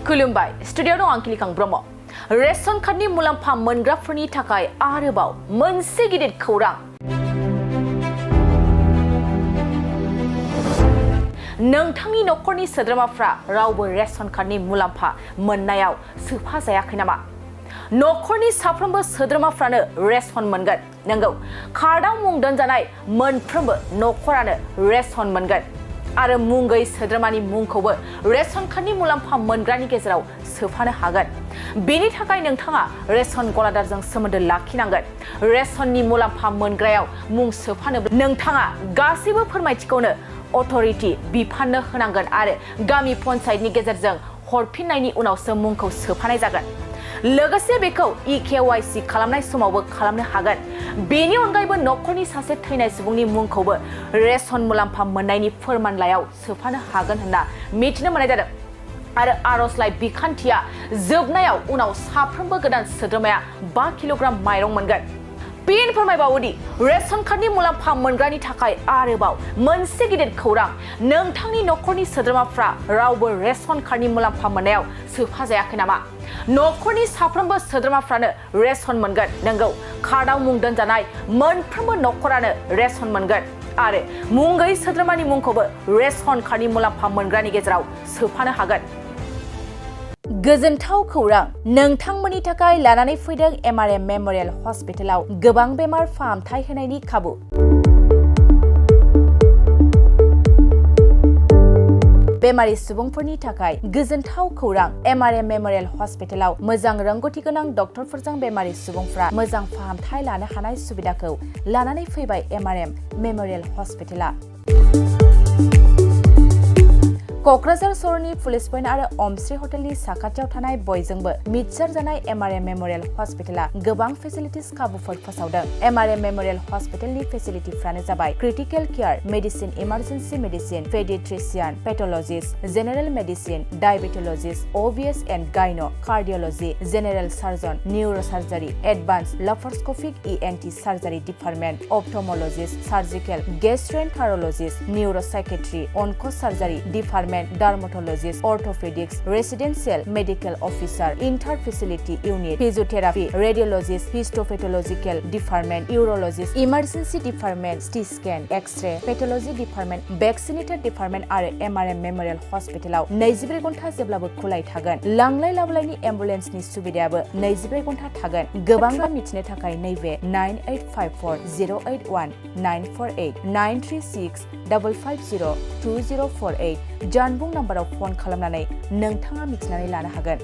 खुलुमबाय स्टुडिअ दं आंखिलिखां ब्रह्म रेशन कार्डनि मुलाम्फा मोनग्राफोरनि थाखाय आरोबाव मोनसे गिदिर खौरां नोंथांनि नखरनि सोद्रोमाफ्रा रावबो रेशन कार्डनि मुलाम्फा मोननायाव सोफाजायाखै नामा नखरनि साफ्रोमबो सोद्रोमाफ्रानो रेशन मोनगोन नंगौ कार्डआव मुं दोनजानाय मोनफ्रोमबो नखरानो रेशन मोनगोन आरो मुं गैयै सोद्रोमानि मुंखौबो रेशन कार्डनि मुलाम्फा मोनग्रानि गेजेराव सोफानो हागोन बेनि थाखाय नोंथाङा रेशन गलादारजों सोमोन्दो लाखिनांगोन रेशननि मुलाम्फा मोनग्रायाव मुं सोफानोब्ला नोंथाङा गासैबो फोरमायथिखौनो अथरिटी बिफाननो होनांगोन आरो गामि पन्चायतनि गेजेरजों हरफिननायनि उनावसो मुंखौ सोफानाय जागोन लोगोसे बेखौ EKYC खालामनाय समावबो खालामनो हागोन बेनि अनगायैबो नखरनि सासे थैनाय सुबुंनि मुंखौबो रेशन मुलाम्फा मोननायनि फोरमानलाइयाव सोफानो हागोन होनना मिथिनो मोननाय जादों आरो आर'जलाइ बिखान्थिया जोबनायाव उनाव साफ्रोमबो गोदान सोद्रोमाया 5 किल'ग्राम माइरं मोनगोन फिन फोरमायबावोदि रेशन कार्डनि मुलाम्फा मोनग्रानि थाखाय आरोबाव मोनसे गिदिर खौरां नोंथांनि नखरनि सोद्रोमाफ्रा रावबो रेशन कार्डनि मुलाम्फा मोननायाव सोफाजायाखै नामा नखरनि साफ्रोमबो सोद्रोमाफ्रानो रेशन मोनगोन नंगौ कार्डआव मुं दोनजानाय मोनफ्रोमबो नखरानो रेशन मोनगोन आरो मुं गैयै सोद्रोमानि मुंखौबो रेशन कार्डनि मुलाम्फा मोनग्रानि गेजेराव सोफानो हागोन गोजोनथाव खौरां नोंथांमोननि थाखाय लानानै फैदों MRM मेमोरियेल हस्पिटालाव गोबां बेमार फाहामथाय होनायनि खाबु बेमारि सुबुंफोरनि थाखाय गोजोनथाव खौरां MRM मेमोरियेल हस्पिटालाव मोजां रोंग'थि गोनां डक्टरफोरजों बेमारि सुबुंफ्रा मोजां फाहामथाय लानो हानाय सुबिदाखौ लानानै फैबाय MRM मेमोरियेल हस्पिटाला क'क्राझार सहरनि पुलिस पइन्ट आरो अमश्री हटेलनि साखाथियाव थानाय बयजोंबो मिथिसारजानाय MRM मेमोरियेल हस्पिटाला गोबां फेसिलिटिस खाबुफोर फोसावदों MRM मेमोरियेल हस्पिटालनि फेसिलिटिफ्रानो जाबाय critical care medicine emergency medicine paediatrician pathologist general medicine diabetologist OBS and gynae cardiology general surgeon neurosurgery advance laparoscopic ENT surgery department ophthalmologist surgical gastroenterologist neuropsychiatry onco surgery department dermatologist, orthopedics, residential medical officer, inter-facility unit, physiotherapy, radiologist, histopathological department, urologist, emergency department, CT scan, X-ray, pathology department, vaccinator department आरो MRM मेमोरियेल हस्पिटालाव 24 घन्टा जेब्लाबो खुलाय थागोन लांलाय लाबोलायनि एम्बुलेन्सनि सुबिदायाबो 24 घन्टा थागोन गोबां मिथिनो थाखाय नैबे 9854081948 936 550 2048 जानबुं नाम्बाराव फन खालामनानै नोंथाङा मिथिनानै लानो हागोन